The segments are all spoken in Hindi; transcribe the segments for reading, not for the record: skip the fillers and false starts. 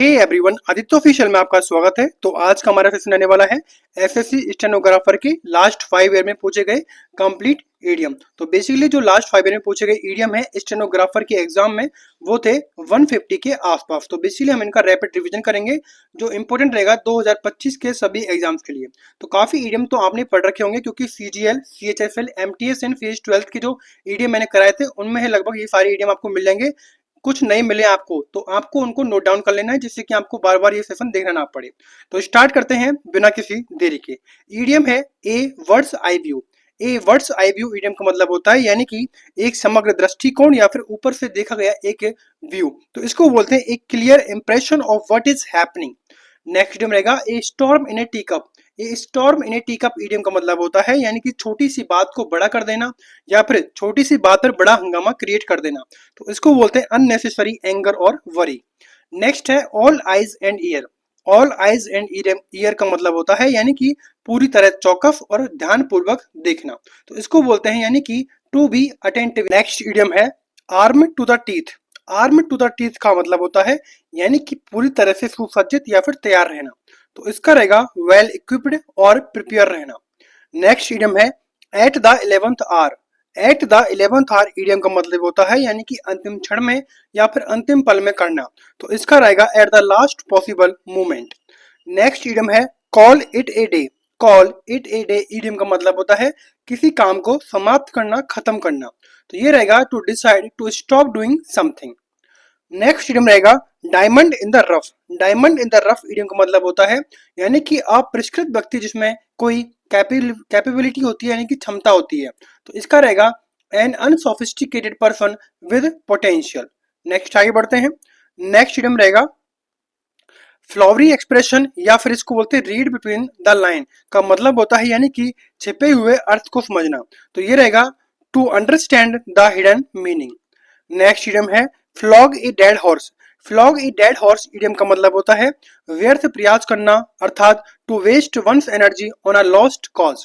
हे एवरीवन, आदित्य ऑफिशियल में आपका स्वागत है। तो आज का हमारा सेशन रहने वाला है एसएससी स्टेनोग्राफर के लास्ट 5 ईयर में पूछे गए कंप्लीट ईडियम। तो बेसिकली जो लास्ट 5 ईयर में पूछे गए ईडियम है स्टेनोग्राफर के एग्जाम में वो थे 150 के आसपास। तो बेसिकली हम इनका रैपिड रिवीजन करेंगे जो इंपॉर्टेंट रहेगा 2025 के सभी एग्जाम्स के लिए। तो काफी ईडियम तो आपने पढ़ रखे होंगे क्योंकि CGL, CHSL, MTS and phase 12 के जो ईडियम मैंने कराए थे उनमें है लगभग ये सारे ईडियम आपको मिल जाएंगे। कुछ नहीं मिले आपको तो आपको उनको नोट डाउन कर लेना है जिससे कि आपको बार बार ये सेशन देखना ना पड़े। तो स्टार्ट करते हैं बिना किसी देरी के। ईडियम है ए वर्ड्स आई व्यू। ए वर्ड्स आई व्यू ईडियम का मतलब होता है यानी कि एक समग्र दृष्टिकोण या फिर ऊपर से देखा गया एक व्यू। तो इसको बोलते हैं एक clear impression of what is happening. Next idiom रहेगा a storm in a tea cup. ये storm in a tea cup idiom का मतलब होता है यानी कि छोटी सी बात को बड़ा कर देना या फिर छोटी सी बात पर बड़ा हंगामा क्रिएट कर देना। तो इसको बोलते हैं अननेसेसरी एंगर और वरी। नेक्स्ट है all eyes and year. All eyes and year का मतलब होता है यानी कि पूरी तरह चौकस और ध्यान पूर्वक देखना। तो इसको बोलते हैं यानी कि to be attentive. Next idiom है arm to the teeth. Arm to the teeth का मतलब होता है यानी कि पूरी तरह से सुसज्जित या फिर तैयार रहना। तो इसका रहेगा वेल इक्विप्ड और प्रिपेयर रहना। नेक्स्ट ईडियम है at the 11th hour. At the 11th hour idiom का मतलब होता है यानी कि अंतिम क्षण में या फिर अंतिम पल में करना। तो इसका रहेगा at the last possible moment. Next idiom है call it a day. Call it a day idiom का मतलब होता है किसी काम को समाप्त करना, खत्म करना। तो ये रहेगा to decide to stop doing something. Next idiom रहेगा diamond in the rough. Diamond in the rough idiom का मतलब होता है यानी कि आप परिष्कृत व्यक्ति जिसमें कोई कैपेबिलिटी होती है यानी कि क्षमता होती है। तो इसका रहेगा an unsophisticated person with potential. Next आगे बढ़ते हैं। नेक्स्ट ईडियम रहेगा फ्लॉवरी एक्सप्रेशन या फिर इसको बोलते हैं रीड बिटवीन द लाइन का मतलब होता है यानी कि छिपे हुए अर्थ को समझना। तो ये रहेगा to understand the hidden meaning. Next idiom है flog a dead horse. Flog a dead horse idiom का मतलब होता है व्यर्थ प्रयास करना अर्थात to waste one's energy on a lost cause.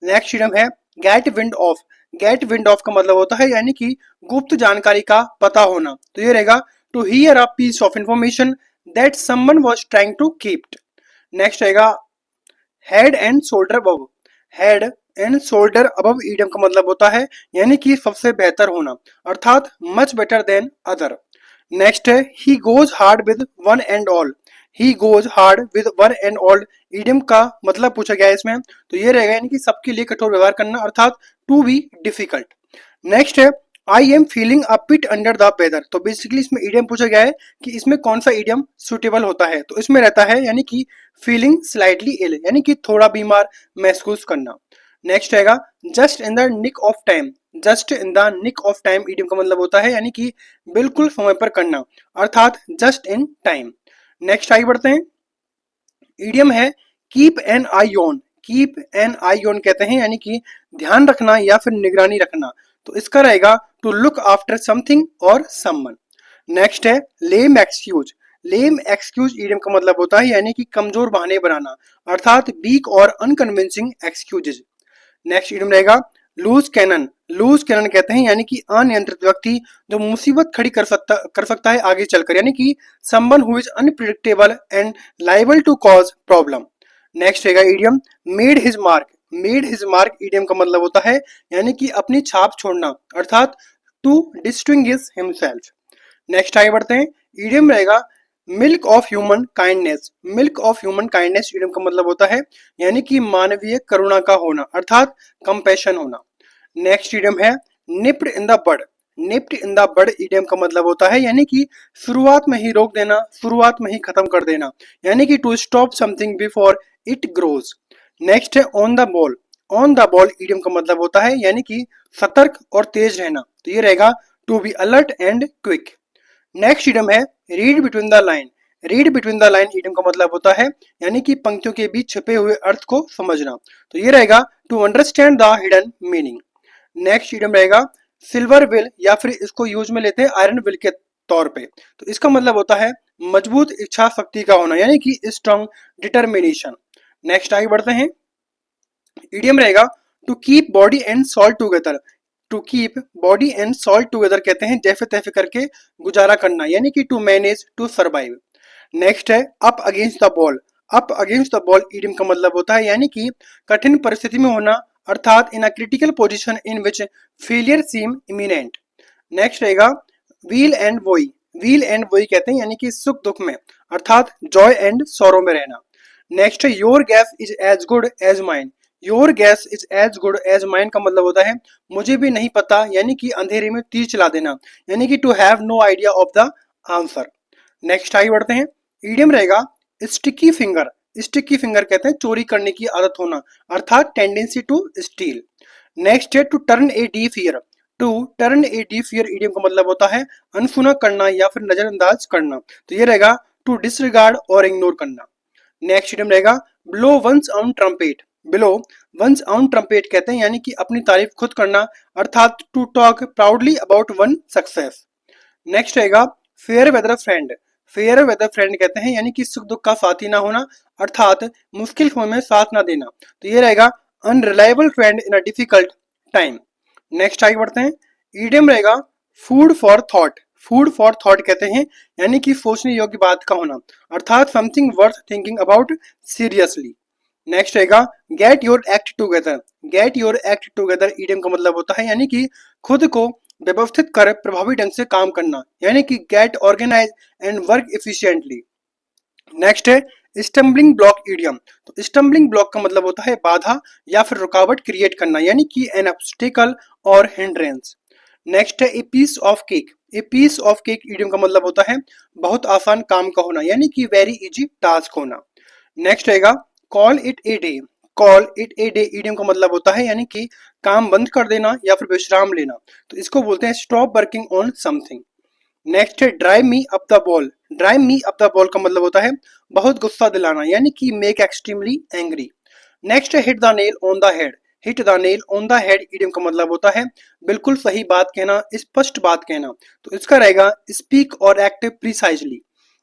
Next idiom है get wind of. Get wind of का मतलब होता है यानी कि गुप्त जानकारी का पता होना। तो ये रहेगा to hear a piece of information that someone was trying to keep. Next रहेगा head and shoulder above. Head and shoulder above idiom का मतलब होता है यानी कि सबसे बेहतर होना अर्थात much better than other. Next है he goes hard with one and all. He goes hard with one and all idiom का मतलब पूछा गया है इसमें। तो ये रहेगा यानी कि सबके लिए कठोर व्यवहार करना अर्थात टू बी डिफिकल्ट। नेक्स्ट है I am feeling a bit under the weather. तो बेसिकली इसमें ईडियम पूछा गया है कि इसमें कौन सा ईडियम सुटेबल होता है। तो इसमें रहता है यानी कि फीलिंग स्लाइटली इल यानी कि थोड़ा बीमार महसूस करना। नेक्स्ट रहेगा just in the nick of time. Just in the nick of time idiom का मतलब होता है यानी कि बिल्कुल समय पर करना अर्थात जस्ट इन टाइम। नेक्स्ट आगे बढ़ते हैं। ईडियम है keep an I on. Keep an I on कहते हैं यानी कि ध्यान रखना या फिर निगरानी रखना। तो इसका रहेगा टू लुक आफ्टर समथिंग और समवन। नेक्स्ट है lame excuse. Lame excuse idiom का मतलब होता है यानी कि कमजोर बहाने बनाना अर्थात वीक और अनकन्विंसिंग एक्सक्यूजेज। नेक्स्ट ईडियम रहेगा लूज कैनन। लूज कैनन कहते हैं यानी कि अनियंत्रित व्यक्ति जो मुसीबत खड़ी कर सकता है आगे चलकर यानी कि someone who is unpredictable and liable to cause problem. Next रहेगा idiom made his mark. Made his mark idiom का मतलब होता है यानी कि अपनी छाप छोड़ना अर्थात टू डिस्टिंग्विश हिमसेल्फ। नेक्स्ट आगे बढ़ते हैं। ईडियम रहेगा milk of human kindness. Milk of human kindness idiom का मतलब होता है यानी कि मानवीय करुणा का होना अर्थात कंपैशन होना। नेक्स्ट ईडियम है nipped in the bud. Nipped in the bud idiom का मतलब होता है यानी कि शुरुआत में ही रोक देना, शुरुआत में ही खत्म कर देना यानी कि to stop something before it grows. Next है on the ball. On the ball idiom का मतलब होता है यानी कि सतर्क और तेज रहना। तो ये रहेगा to be alert and quick. Next idiom है read between the line. Read between the line idiom का मतलब होता है यानी कि पंक्तियों के बीच छिपे हुए अर्थ को समझना। तो ये रहेगा to understand the hidden meaning. Next idiom रहेगा सिल्वर विल या फिर इसको यूज में लेते हैं आयरन विल के तौर पे। तो इसका मतलब होता है मजबूत इच्छा शक्ति का होना यानी कि स्ट्रॉन्ग डिटर्मिनेशन। नेक्स्ट आगे बढ़ते हैं। ईडियम रहेगा to keep body and salt together. To keep body and salt together कहते हैं जैसे तैसे करके गुजारा करना यानी कि to manage to survive. Next है up against the ball. Up against the ball idiom का मतलब होता है यानी कि कठिन परिस्थिति में होना, अर्थात in a critical position in which failure seem imminent. Next रहेगा weal and woe. Weal and woe कहते हैं यानी कि सुख दुख में, अर्थात जॉय एंड सॉरो में रहना। नेक्स्ट है your guess is as good as mine. Your guess is as good as mine का मतलब होता है मुझे भी नहीं पता, यानी कि अंधेरे में तीर चला देना, यानी कि to have no idea of the answer. Next आगे बढ़ते हैं। ईडियम रहेगा स्टिकी फिंगर। स्टिकी फिंगर कहते हैं चोरी करने की आदत होना, अर्थात टेंडेंसी टू स्टील। नेक्स्ट है to turn a deaf ear. To turn a deaf ear idiom का मतलब होता है अनसुना करना या फिर नजरअंदाज करना, तो ये रहेगा टू डिसरिगार्ड और इग्नोर करना। नेक्स्ट ईडियम रहेगा blow one's on trumpet. Blow one's on trumpet कहते हैं यानी कि अपनी तारीफ खुद करना, अर्थात to talk proudly about one success. Next रहेगा fair weather friend. Fair weather friend कहते हैं यानी कि सुख दुख का साथी ना होना, अर्थात मुश्किल समय में साथ ना देना, तो ये रहेगा unreliable friend in a difficult time. Next आगे बढ़ते हैं। ईडियम रहेगा food for thought. Food for thought कहते हैं यानी कि सोचने योग्य बात का होना, अर्थात something worth thinking about seriously. Next रहेगा get your act together. Get your act together idiom का मतलब होता है यानी कि खुद को व्यवस्थित कर प्रभावी ढंग से काम करना, यानी कि get organise and work efficiently. Next है स्टम्बलिंग ब्लॉक ईडियम। तो स्टम्बलिंग ब्लॉक का मतलब होता है बाधा या फिर रुकावट क्रिएट करना, यानी कि एन ऑब्स्टिकल और हिंड्रेंस। नेक्स्ट है a piece of cake. A piece of cake idiom का मतलब होता है बहुत आसान काम का होना, यानी कि वेरी इजी टास्क होना। नेक्स्ट रहेगा call it a day. Call it a day idiom का मतलब होता है यानी कि काम बंद कर देना या फिर विश्राम लेना, तो इसको बोलते हैं stop working on something. Next है drive me up the ball. Drive me up the ball का मतलब होता है बहुत गुस्सा दिलाना, यानी कि मेक एक्सट्रीमली एंग्री। नेक्स्ट है hit the nail on the head. Hit the nail on the head idiom का मतलब होता है बिल्कुल सही बात कहना, स्पष्ट बात कहना, तो इसका रहेगा स्पीक और एक्ट प्रिसाइजली।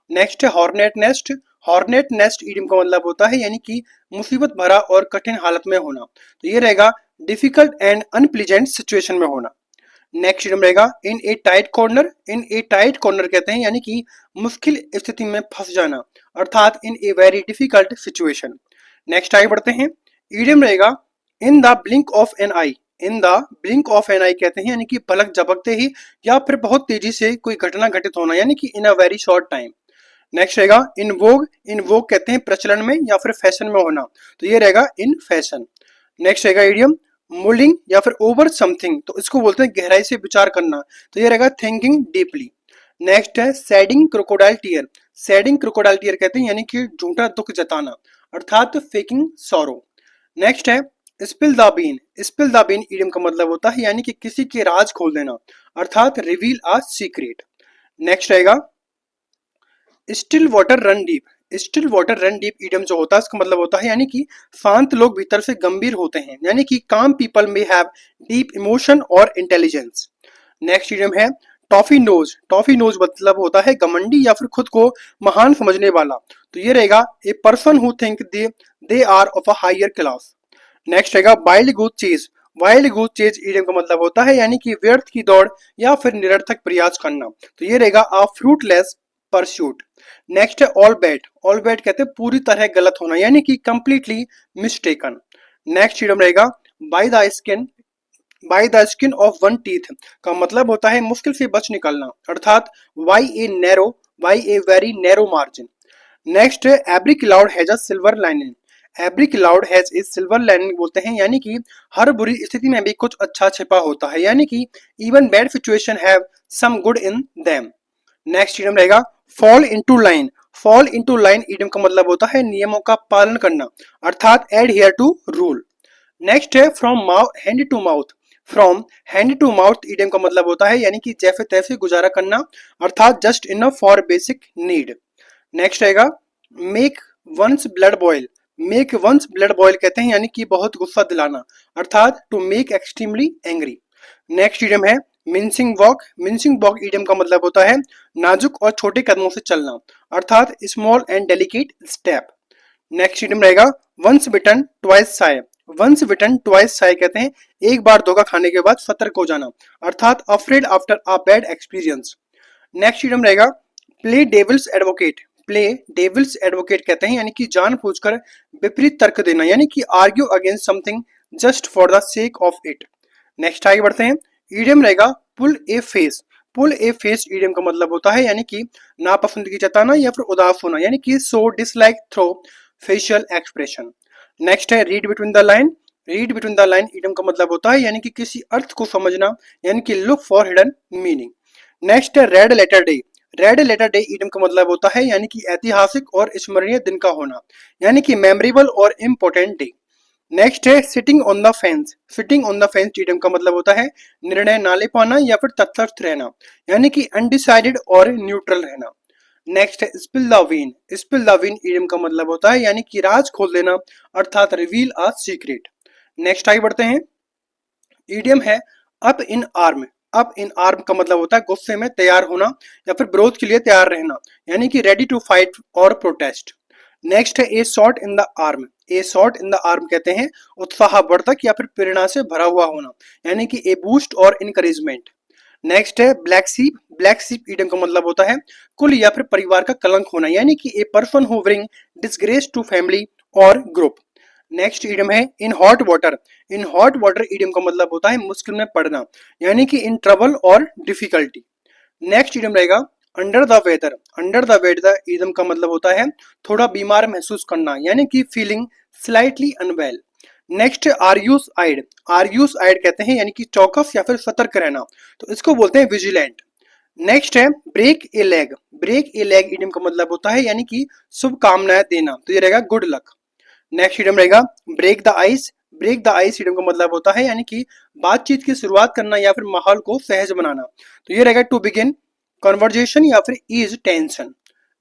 नेक्स्ट है hornet nest. Hornet nest idiom का मतलब होता है यानी कि मुसीबत भरा और कठिन हालत में होना, तो ये रहेगा डिफिकल्ट एंड अनप्लीजेंट सिचुएशन में होना। नेक्स्ट ईडियम रहेगा in a tight corner. In a tight corner कहते हैं यानी कि मुश्किल स्थिति में फंस जाना, अर्थात in a very difficult situation. Next आगे बढ़ते हैं। ईडियम रहेगा in the blink of an eye. In the blink of an eye कहते हैं यानी कि पलक झपकते ही या फिर बहुत तेजी से कोई घटना घटित होना, यानी कि in a very short time. Next रहेगा इन वोग। इन वोग कहते हैं प्रचलन में या फिर फैशन में होना, तो ये रहेगा इन फैशन। नेक्स्ट रहेगा इडियम मुलिंग या फिर ओवर समथिंग, तो इसको बोलते हैं गहराई से विचार करना, तो ये रहेगा थिंकिंग डीपली। नेक्स्ट है shedding crocodile tear. Shedding crocodile tear कहते हैं यानी कि झूठा दुख जताना, अर्थात फेकिंग सॉरो। नेक्स्ट है spill the bean. Spill the bean idiom का मतलब होता है यानी कि किसी के राज खोल देना, अर्थात रिवील अ सीक्रेट। नेक्स्ट रहेगा still water run deep. Still water run deep idiom जो होता है इसका मतलब होता है यानी कि शांत लोग भीतर से गंभीर होते हैं, यानी कि काम पीपल में हैव डीप इमोशन और इंटेलिजेंस। नेक्स्ट इडियम है टॉफी नोज। टॉफी नोज मतलब होता है घमंडी या फिर खुद को महान समझने वाला, तो ये रहेगा a person who think they are of a higher class. Next रहेगा wild goose chase. Wild goose chase idiom का मतलब होता है यानी कि व्यर्थ की दौड़ या फिर निरर्थक प्रयास करना, तो ये रहेगा अ फ्रूटलेस परस्यूट। नेक्स्ट है ऑल बैड। ऑल बैड कहते हैं पूरी तरह गलत होना, यानी कि कंप्लीटली मिस्टेकन। नेक्स्ट इडियम रहेगा by the skin. By the skin of one teeth का मतलब होता है मुश्किल से बच निकलना, अर्थात why a very narrow margin. Next है every cloud has a silver lining. Every cloud has a silver lining बोलते हैं यानी कि हर बुरी स्थिति में भी कुछ अच्छा छिपा होता है, यानी कि even bad situation have some good in them. Next idiom रहेगा fall into line. Fall into line idiom का मतलब होता है नियमों का पालन करना, अर्थात एडहियर टू रूल। नेक्स्ट है from hand to mouth. From hand to mouth idiom का मतलब होता है यानी कि जैसे तैसे गुजारा करना, अर्थात just enough for basic need. Next रहेगा make one's blood boil. Make one's blood boil कहते हैं यानी कि बहुत गुस्सा दिलाना, अर्थात to make extremely angry. Next idiom है mincing walk. Mincing walk idiom का मतलब होता है नाजुक और छोटे कदमों से चलना, अर्थात small and delicate step. Next idiom रहेगा वंस बिटन ट्वाइस साय। वंस बिटन ट्वाइस साय कहते हैं एक बार धोखा खाने के बाद सतर्क हो जाना, अर्थात afraid after a bad experience. Next idiom रहेगा play devil's advocate. Play devil's advocate कहते हैं, यानी कि जानबूझकर विपरीत तर्क देना, यानी कि argue against something just for the sake of it. Next आगे बढ़ते हैं। ईडियम रहेगा पुल ए फेस। पुल ए फेस ईडियम का मतलब होता है यानी कि नापसंदगी जताना या फिर उदास होना, यानी कि show dislike through facial expression. Next है read between the line. Read between the line idiom का मतलब होता है यानी कि किसी अर्थ को समझना, यानी कि look for hidden meaning. Next है red letter day. Red letter day idiom का मतलब होता है यानी कि ऐतिहासिक और स्मरणीय दिन का होना, यानी कि मेमोरेबल और इम्पोर्टेंट डे। नेक्स्ट है sitting on the fence. Sitting on the fence idiom का मतलब होता है निर्णय ना ले पाना या फिर तटस्थ रहना, यानी कि अनडिसाइडेड और न्यूट्रल रहना। नेक्स्ट है spill the win. Spill the win idiom का मतलब होता है यानी कि राज खोल देना, अर्थात रिवील अ सीक्रेट। नेक्स्ट आगे बढ़ते हैं। ईडियम है up in arm. Up in arm का मतलब होता है गुस्से में तैयार होना या फिर विरोध के लिए तैयार रहना, यानी कि रेडी टू फाइट और प्रोटेस्ट। नेक्स्ट है a shot in the arm. A shot in the arm कहते हैं उत्साहवर्धक या फिर प्रेरणा से भरा हुआ होना, यानी कि ए बूस्ट और इनकरेजमेंट। नेक्स्ट है ब्लैक सीप। ब्लैक सीप ईडियम का मतलब होता है कुल या फिर परिवार का कलंक होना, यानी कि a person who bring disgrace to family और ग्रुप। नेक्स्ट ईडियम है in hot water. In hot water idiom का मतलब होता है मुश्किल में पड़ना, यानी कि इन ट्रबल और डिफिकल्टी। नेक्स्ट ईडियम रहेगा under the weather. Under the weather idiom का मतलब होता है थोड़ा बीमार महसूस करना, यानी कि फीलिंग स्लाइटली अनवेल। नेक्स्ट आर्यूस आइड। आर्यूस आइड कहते हैं यानी कि चौकस या फिर सतर्क रहना, तो इसको बोलते हैं विजिलेंट। नेक्स्ट है break a leg. Break a leg idiom का मतलब होता है यानी कि शुभकामनाएं देना, तो ये रहेगा गुड लक। नेक्स्ट ईडियम रहेगा break the ice. Break the ice idiom का मतलब होता है यानी कि बातचीत की शुरुआत करना या फिर माहौल को सहज बनाना, तो ये रहेगा टू बिगिन कन्वर्जेशन या फिर ईज टेंशन।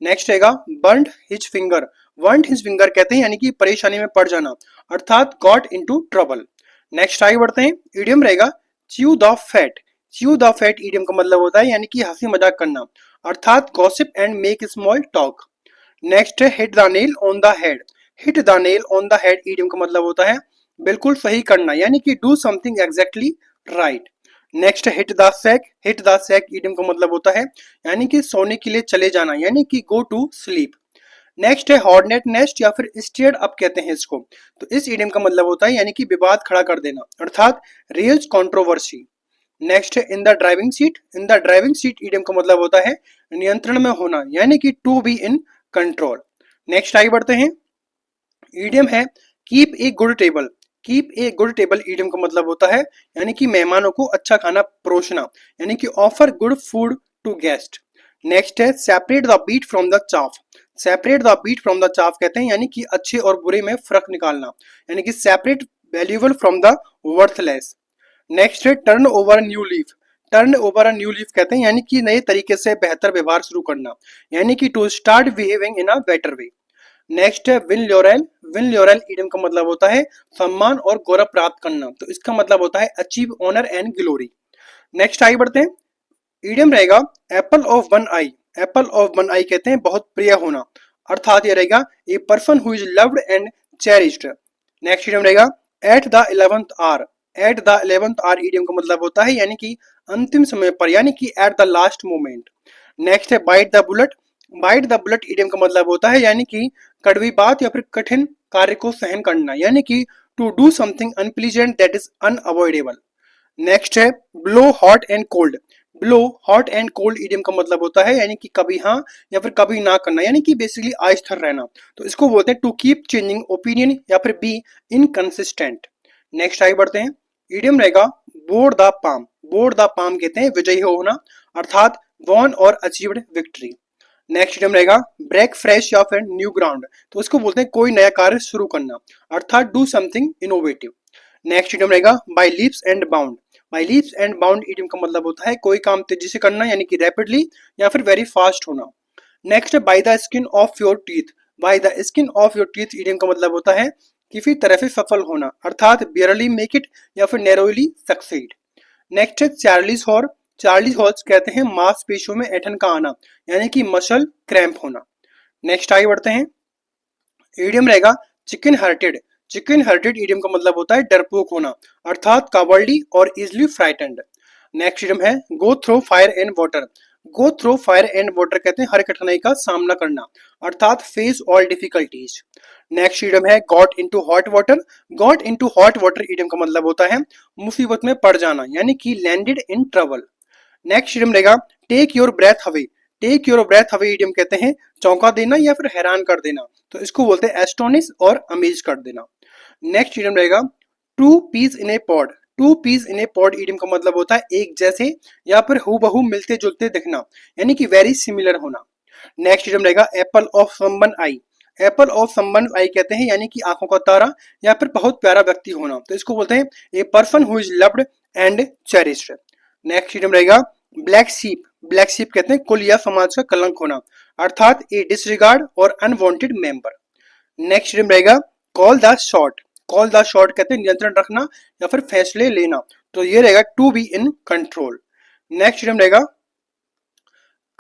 नेक्स्ट रहेगा burned his finger. Burned his finger कहते हैं यानी कि परेशानी में पड़ जाना, अर्थात गॉट इनटू ट्रबल। नेक्स्ट आगे बढ़ते हैं। ईडियम रहेगा chew the fat. Chew the fat idiom का मतलब होता है यानी कि हंसी मजाक करना, अर्थात gossip and make small talk. Next है hit the nail on the head. Hit the nail on the head idiom का मतलब होता है बिल्कुल सही करना, यानी कि do something exactly right. Next hit the sack. Hit the sack idiom का मतलब होता है यानी कि सोने के लिए चले जाना, यानी कि गो टू स्लीप। नेक्स्ट है हॉर्नेट नेस्ट या फिर स्टेयर्ड अप कहते हैं इसको, तो इस ईडियम का मतलब होता है यानी कि विवाद खड़ा कर देना, अर्थात रेज कंट्रोवर्सी। नेक्स्ट है in the driving seat. In the driving seat idiom का मतलब होता है नियंत्रण में होना, यानी कि to be in control. Next आगे बढ़ते हैं। ईडियम है keep a good table. Keep a good table idiom का मतलब होता है यानी कि मेहमानों को अच्छा खाना परोसना, यानी कि offer good food to guest. Next है separate the beat from the chaff. Separate the beat from the chaff कहते हैं यानी कि अच्छे और बुरे में फर्क निकालना, यानी कि separate valuable from the worthless. Next है turn over new leaf. Turn over a new leaf कहते हैं यानी कि नए तरीके से बेहतर व्यवहार शुरू करना, यानी कि to start behaving in a better way. Next है win laurel. Win laurel idiom का मतलब होता है सम्मान और गौरव प्राप्त करना, तो इसका मतलब होता है achieve honour and glory. Next आगे बढ़ते हैं। ईडियम रहेगा apple of one eye. Apple of one eye कहते हैं बहुत प्रिय होना, अर्थात ये रहेगा a person who is loved and cherished. Next idiom रहेगा at the 11th hour. At the 11th hour idiom का मतलब होता है यानी कि अंतिम समय पर, यानी कि at the last moment. Next है bite the bullet. Bite the bullet idiom का मतलब होता है यानी कि कड़वी बात या फिर कठिन कार्य को सहन करना, यानी कि to do something unpleasant that is unavoidable. Next है blow hot and cold. Blow hot and cold idiom का मतलब होता है यानी कि कभी हाँ या फिर कभी ना करना, यानी कि बेसिकली अस्थिर रहना, तो इसको बोलते हैं टू कीप चेंजिंग ओपिनियन या फिर बी इनकंसिस्टेंट। नेक्स्ट आगे बढ़ते हैं। ईडियम रहेगा board the palm. Board the palm कहते हैं विजयी होना, अर्थात वॉन और अचीव्ड विक्ट्री। नेक्स्ट ईडियम रहेगा ब्रेक फ्रेश या फिर न्यू ग्राउंड, तो इसको बोलते हैं कोई नया कार्य शुरू करना, अर्थात do something innovative. Next idiom रहेगा by leaps and bound. By leaps and bound idiom का मतलब होता है कोई काम तेजी से करना, यानी कि रैपिडली या फिर वेरी फास्ट होना। नेक्स्ट है bye the skin of your teeth. Bye the skin of your teeth idiom का मतलब होता है किसी तरह से सफल होना, अर्थात बियरली मेक इट या फिर नैरोली सक्सीड। नेक्स्ट है चार्लीज हॉर्स। चार्लीज हॉर्स कहते हैं मांसपेशियों में ऐंठन का आना, यानी कि मसल क्रैम्प होना। नेक्स्ट आगे बढ़ते हैं। ईडियम रहेगा chicken hearted. Chicken hearted idiom का मतलब होता है डरपोक होना, अर्थात कावर्डी और इजिली फ्राइटेंड। नेक्स्ट ईडियम है go through fire and water. Go through fire and water कहते हैं हर कठिनाई का सामना करना, अर्थात face all difficulties. Next idiom है got into hot water. Got into hot water idiom का मतलब होता है मुसीबत में पड़ जाना, यानी कि landed in trouble. Next idiom रहेगा take your breath away. Take your breath away idiom कहते हैं चौंका देना या फिर हैरान कर देना, तो इसको बोलते हैं एस्टोनिश और अमेज कर देना। नेक्स्ट इडियम रहेगा to piece in A pod. To piece in A pod idiom का मतलब होता है एक जैसे या फिर हूबहू मिलते जुलते दिखना, यानी कि वेरी सिमिलर होना। नेक्स्ट इडियम रहेगा apple of someone I. Apple of someone I कहते हैं यानी कि आंखों का तारा या फिर बहुत प्यारा व्यक्ति होना, तो इसको बोलते हैं ए person who is loved and cherished. Next idiom रहेगा ब्लैक शीप। ब्लैक शीप कहते हैं कुल या समाज का कलंक होना, अर्थात ए डिसरिगार्ड और अनवांटेड मेंबर। नेक्स्ट इडियम रहेगा call the shot. Call the shot कहते हैं नियंत्रण रखना या फिर फैसले लेना, तो ये रहेगा to be in control. Next idiom रहेगा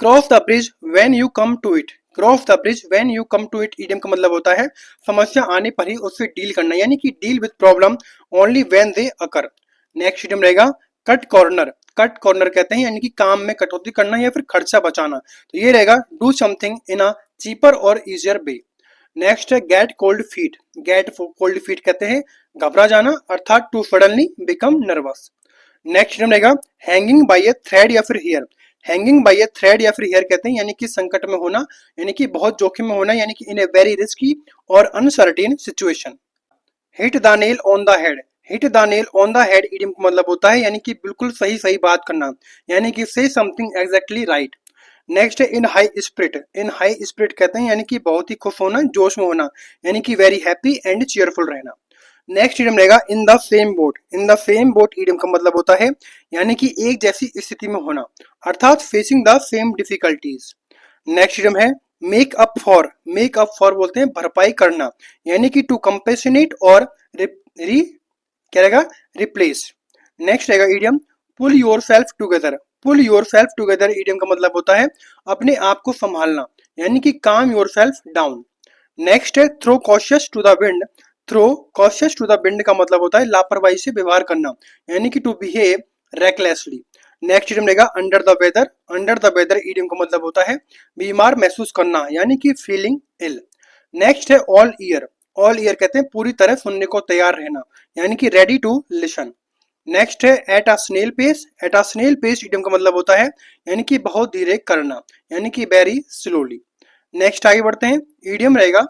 cross the bridge when you come to it. Cross the bridge when you come to it idiom का मतलब होता है समस्या आने पर ही उससे डील करना, यानी कि deal with problem only when they occur. Next idiom रहेगा कट कॉर्नर। कट कॉर्नर कहते हैं यानी कि काम में कटौती करना या फिर खर्चा बचाना, तो ये रहेगा do something in a cheaper और इजियर वे। नेक्स्ट है get cold feet. Get cold feet कहते हैं घबरा जाना, अर्थात to suddenly become nervous. Next idiom रहेगा हैंगिंग बाय ए थ्रेड या फिर hair. Hanging by a thread या फिर हेयर कहते हैं यानी कि संकट में होना, यानी कि बहुत जोखिम में होना, यानी कि इन ए वेरी रिस्की और uncertain situation. Hit the nail on the head. Hit the nail on the head idiom का मतलब होता है यानी कि बिल्कुल सही सही बात करना, यानी कि से समथिंग एग्जैक्टली राइट। नेक्स्ट है इन हाई स्पिरिट। इन हाई स्पिरिट कहते हैं यानी कि बहुत ही खुश होना, जोश में होना, यानी कि वेरी हैप्पी एंड चीयरफुल रहना। नेक्स्ट इडियम रहेगा in the same boat. In the same boat idiom का मतलब होता है यानी कि एक जैसी स्थिति में होना, अर्थात facing the same difficulties. Next idiom है make up for. Make up for बोलते हैं भरपाई करना, यानी कि टू कंपेशनेट और क्या रहेगा रिप्लेस। नेक्स्ट रहेगा idiom pull yourself together. Pull yourself together idiom का मतलब होता है अपने आप को संभालना, यानी कि calm yourself down. Next है throw cautious to the wind. Throw cautious to the wind का मतलब होता है लापरवाही से व्यवहार करना, यानी कि to behave recklessly. Next idiom रहेगा under the weather. Under the weather idiom का मतलब होता है बीमार महसूस करना, यानी कि फीलिंग इल। नेक्स्ट है ऑल ईयर। ऑल ईयर कहते हैं पूरी तरह सुनने को तैयार रहना, यानी कि रेडी टू लिसन। नेक्स्ट है at a snail pace. At a snail pace idiom का मतलब होता है यानी कि बहुत धीरे करना, यानी कि वेरी स्लोली। नेक्स्ट आगे बढ़ते हैं, इडियम रहेगा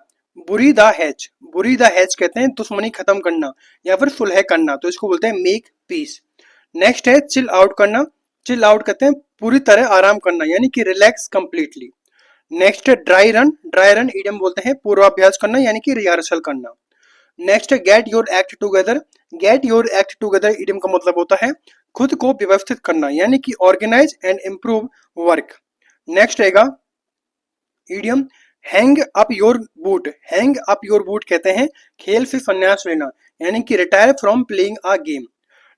बुरी द हैच। बुरी द हैच कहते हैं दुश्मनी खत्म करना या फिर सुलह करना, तो इसको बोलते हैं मेक पीस। नेक्स्ट है चिल आउट करना। चिल आउट कहते हैं पूरी तरह आराम करना, यानी कि रिलैक्स कंप्लीटली। नेक्स्ट है dry run. Dry run idiom बोलते हैं पूर्वाभ्यास करना, यानी कि रिहर्सल करना। नेक्स्ट है gate your act together. Get your act together idiom का मतलब होता है खुद को व्यवस्थित करना, यानी कि organise and improve work. Next रहेगा idiom hang up your boot. Hang up your boot कहते हैं खेल से संन्यास लेना, यानी कि retire from playing a game.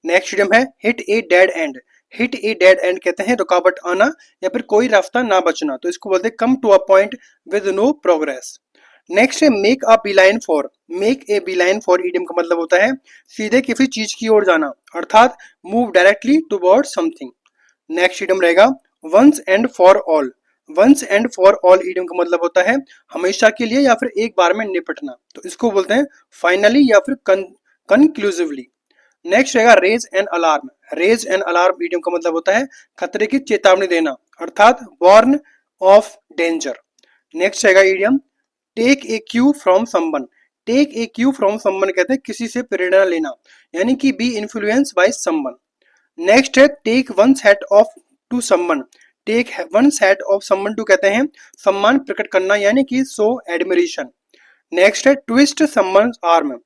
Next idiom है hit a dead end. Hit a dead end कहते हैं रुकावट आना या फिर कोई रास्ता ना बचना, तो इसको बोलते हैं come to a point with no progress. Next है make a beeline for. Make a beeline for idiom का मतलब होता है सीधे किसी चीज की ओर जाना, अर्थात move directly toward something. Next idiom रहेगा once and for all. Once and for all idiom का मतलब होता है हमेशा के लिए या फिर एक बार में निपटना, तो इसको बोलते हैं फाइनली या फिर कंक्लूसिवली। नेक्स्ट रहेगा raise an alarm. Raise an alarm idiom का मतलब होता है खतरे की चेतावनी देना, अर्थात वार्न ऑफ डेंजर। नेक्स्ट रहेगा idiom take a cue from someone. Take a cue from someone कहते हैं किसी से प्रेरणा लेना, यानी कि be influence by someone. Next है take one's hat off to someone. Take one's hat off someone to कहते हैं सम्मान प्रकट करना, यानी कि शो एडमिरेशन। नेक्स्ट है twist someone arm.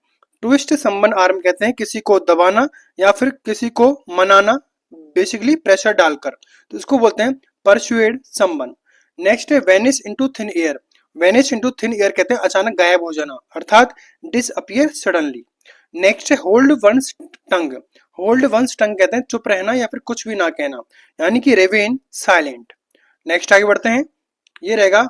Twist someone arm कहते हैं किसी को दबाना या फिर किसी को मनाना, बेसिकली प्रेशर डालकर, तो इसको बोलते हैं परसुएड समवन। नेक्स्ट है vanish into thin air. Vanish into thin air कहते हैं अचानक गायब हो जाना, अर्थात डिसअपियर सडनली। नेक्स्ट है होल्ड वंस टंग। होल्ड वंस टंग कहते हैं चुप रहना या फिर कुछ भी ना कहना, यानी कि रिमेन साइलेंट। नेक्स्ट आगे बढ़ते हैं, ये रहेगा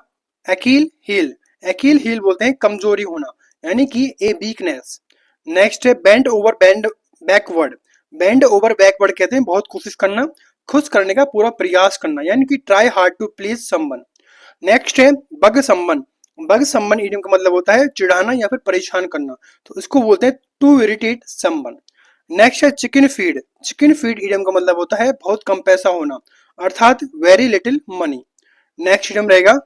अकील हील। अकील हील बोलते हैं कमजोरी होना, यानी कि ए वीकनेस। नेक्स्ट है bend over bend backward. Bend over backward कहते हैं बहुत कोशिश करना, खुश करने का पूरा प्रयास करना, यानी कि try hard to please someone. Next है bug someone. Bug someone idiom का मतलब होता है चिढ़ाना या फिर परेशान करना, तो इसको बोलते हैं टू इरिटेट समवन। नेक्स्ट है chicken feed. Chicken feed idiom का मतलब होता है बहुत कम पैसा होना, अर्थात very little money. Next idiom रहेगा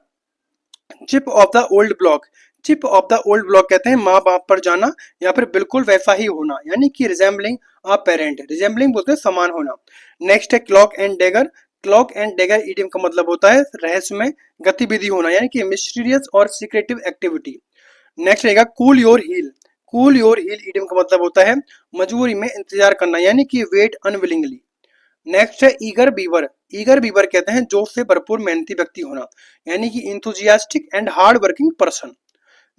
chip off the old block. Chip off the old block कहते हैं माँ बाप पर जाना या फिर बिल्कुल वैसा ही होना, यानी कि रिजेंबलिंग अ पेरेंट। रिजेंबलिंग बोलते हैं समान होना। नेक्स्ट है clock and dagger. Clock and dagger idiom का मतलब होता है रहस्यमय गतिविधि होना, यानी कि मिस्टीरियस और सीक्रेटिव एक्टिविटी। नेक्स्ट रहेगा cool your heel. Cool your heel idiom का मतलब होता है मजबूरी में इंतजार करना, यानी कि वेट अनविलिंगली। नेक्स्ट है ईगर बीवर। ईगर बीवर कहते हैं जोश से भरपूर मेहनती व्यक्ति होना, यानी कि enthusiastic and hard working person.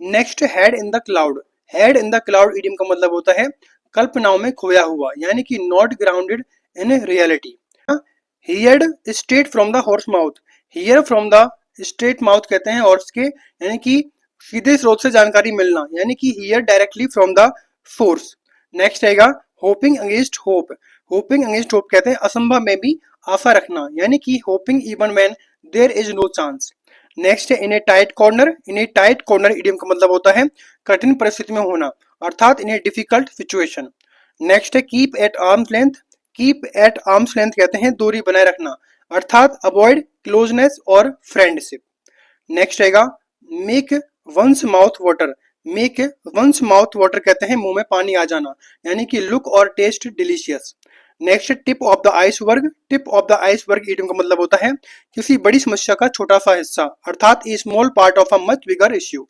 Next head in the cloud. Head in the cloud idiom का मतलब होता है कल्पनाओं में खोया हुआ, यानी कि not grounded in reality. Heard straight from the horse mouth. Here from the straight mouth कहते हैं हॉर्स के, यानी कि सीधे स्रोत से जानकारी मिलना, यानी कि hear directly from the source. Next रहेगा hoping against hope. Hoping against hope कहते हैं असंभव में भी आशा रखना, यानी कि hoping even when there is no chance. Next है in a tight corner. In a tight corner idiom का मतलब होता है कठिन परिस्थिति में होना, अर्थात in a difficult situation. Next है keep at arm's length. Keep at arm's length कहते हैं दूरी बनाए रखना, अर्थात अवॉइड क्लोजनेस और फ्रेंडशिप। नेक्स्ट रहेगा make one's mouth water. Make one's mouth water कहते हैं मुंह में पानी आ जाना, यानी कि लुक और taste delicious. Next tip of the iceberg. Tip of the iceberg idiom का मतलब होता है किसी बड़ी समस्या का छोटा सा हिस्सा, अर्थात a small part of a much bigger issue.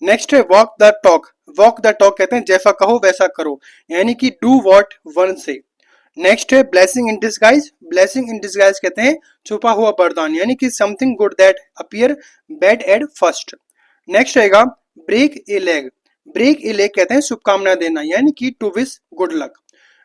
Next है walk the talk. Walk the talk कहते हैं जैसा कहो वैसा करो, यानी कि do what one say. Next है blessing in disguise. Blessing in disguise कहते हैं छुपा हुआ वरदान, यानी कि something good that appear bad at first. Next रहेगा break a leg. Break a leg कहते हैं शुभकामनाएं देना, यानी कि to wish good luck.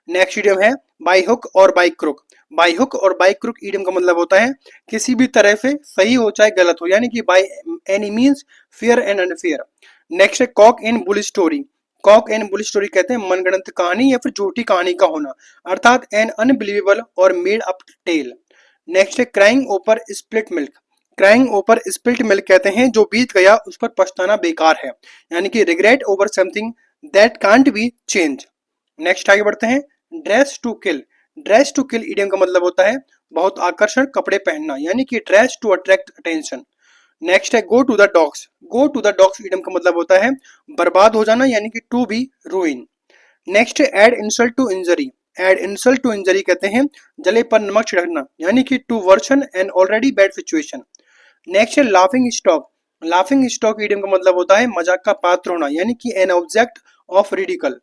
Next idiom है बाई हुक और बाई क्रुक। बाई हुक और बाई क्रुक इडियम का मतलब होता है किसी भी तरह से सही हो चाहे गलत हो, यानी कि by any means fair and unfair. Next है cock and bull story. Cock and bull story कहते हैं मनगढ़ंत कहानी या फिर झूठी कहानी का होना, अर्थात एन अनबिलीवेबल और मेड अप टेल। नेक्स्ट है crying over split milk. Crying over spilt milk कहते हैं जो बीत गया उस पर पछताना बेकार है, यानी कि regret over something that can't be change. Next आगे बढ़ते हैं dress to kill. Dress to kill idiom का मतलब होता है बहुत आकर्षक कपड़े पहनना, यानी कि dress to attract attention. Next है go to the dogs. Go to the dogs idiom का मतलब होता है बर्बाद हो जाना, यानी कि टू बी रूइन। नेक्स्ट है add insult to injury. Add insult to injury कहते हैं जले पर नमक छिड़कना, यानी कि to worsen an already bad situation. Next है laughing stock. Laughing stock idiom का मतलब होता है मजाक का पात्र होना, यानी कि an object of ridicule.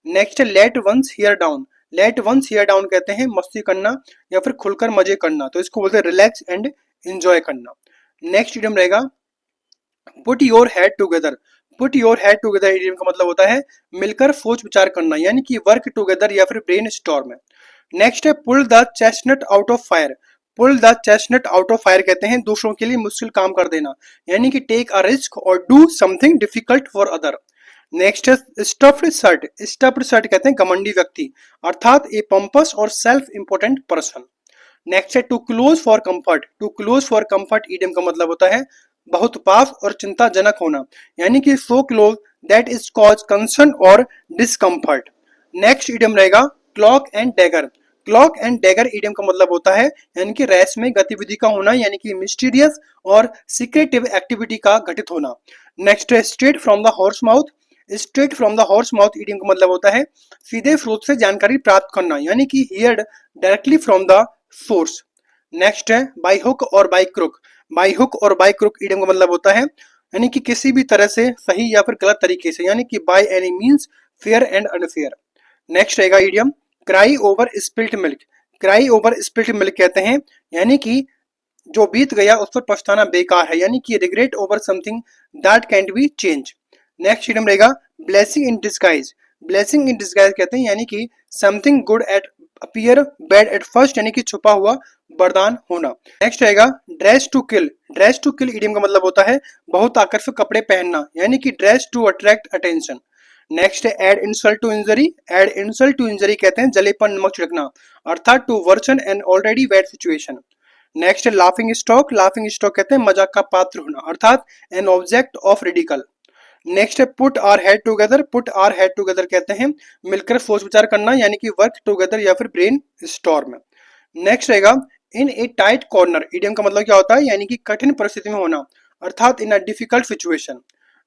Next है let one's hair down. Let one's hair down कहते हैं मस्ती करना या फिर खुलकर मजे करना, तो इसको बोलते हैं रिलैक्स एंड एंजॉय करना। नेक्स्ट इडियम रहेगा put your head together. Put your head together idiom का मतलब होता है मिलकर सोच विचार करना, यानी कि वर्क टुगेदर या फिर ब्रेन स्टॉर्म। नेक्स्ट है pull the chestnut out of fire. Pull the chestnut out of fire कहते हैं दूसरों के लिए मुश्किल काम कर देना, यानी कि टेक अ रिस्क और do something difficult for other. Next है स्टफ्ड शर्ट। स्टफ्ड शर्ट कहते हैं घमंडी व्यक्ति, अर्थात ए पंपस और सेल्फ इंपोर्टेंट पर्सन। नेक्स्ट है too close for comfort. Too close for comfort idiom का मतलब होता है बहुत पास और चिंताजनक होना, यानी कि so close that is cause concern और डिस्कम्फर्ट। नेक्स्ट इडियम रहेगा clock and dagger. Clock and dagger idiom का मतलब होता है यानी कि रहस्यमय गतिविधि का होना, यानी कि मिस्टीरियस और सीक्रेटिव एक्टिविटी का घटित होना। नेक्स्ट है straight from the horse mouth. Straight from the horse mouth idiom का मतलब होता है सीधे स्रोत से जानकारी प्राप्त करना, यानी कि heard directly from the source. Next है बाई हुक और बाई क्रुक। बाई हुक और बाई क्रुक इडियम का मतलब होता है यानी कि किसी भी तरह से सही या फिर गलत तरीके से, यानी कि by any means fair and unfair. Next रहेगा idiom cry over spilt milk. Cry over spilt milk कहते हैं यानी कि जो बीत गया उस पर पछताना बेकार है, यानी कि regret over something that can't be change. Next idiom रहेगा blessing in disguise. Blessing in disguise कहते हैं यानी कि something good at appear bad at first, यानी कि छुपा हुआ वरदान होना। नेक्स्ट रहेगा dress to kill. Dress to kill idiom का मतलब होता है बहुत आकर्षक कपड़े पहनना, यानी कि dress to attract attention. Next है add insult to injury. Add insult to injury कहते हैं जले पर नमक छिड़कना, अर्थात to worsen an already bad situation. Next है लाफिंग स्टॉक। लाफिंग स्टॉक कहते हैं मजाक का पात्र होना, अर्थात an object of ridicule. Next है put our head together. Put our head together कहते हैं मिलकर सोच विचार करना, यानी कि वर्क टुगेदर या फिर ब्रेन स्टॉर्म। नेक्स्ट रहेगा in a tight corner. Idiom का मतलब क्या होता है, यानी कि कठिन परिस्थिति में होना, अर्थात in a difficult situation.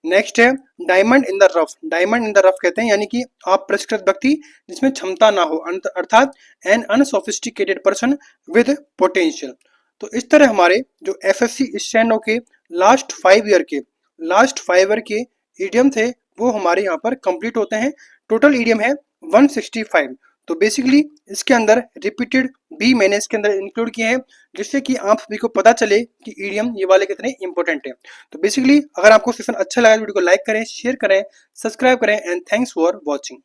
Next है diamond in the rough. Diamond in the rough कहते हैं यानी कि अप्रशिक्षित व्यक्ति जिसमें क्षमता ना हो, अर्थात an unsophisticated person with potential. तो इस तरह हमारे जो एसएससी स्टेनो के लास्ट 5 ईयर के ईडियम थे वो हमारे यहाँ पर कंप्लीट होते हैं। टोटल ईडियम है 165। तो बेसिकली इसके अंदर रिपीटेड भी मैंने इसके अंदर इंक्लूड किए हैं, जिससे कि आप सभी को पता चले कि ईडियम ये वाले कितने इंपॉर्टेंट हैं। तो बेसिकली अगर आपको सेशन अच्छा लगा तो वीडियो को लाइक करें, शेयर करें, सब्सक्राइब करें एंड थैंक्स फॉर वॉचिंग।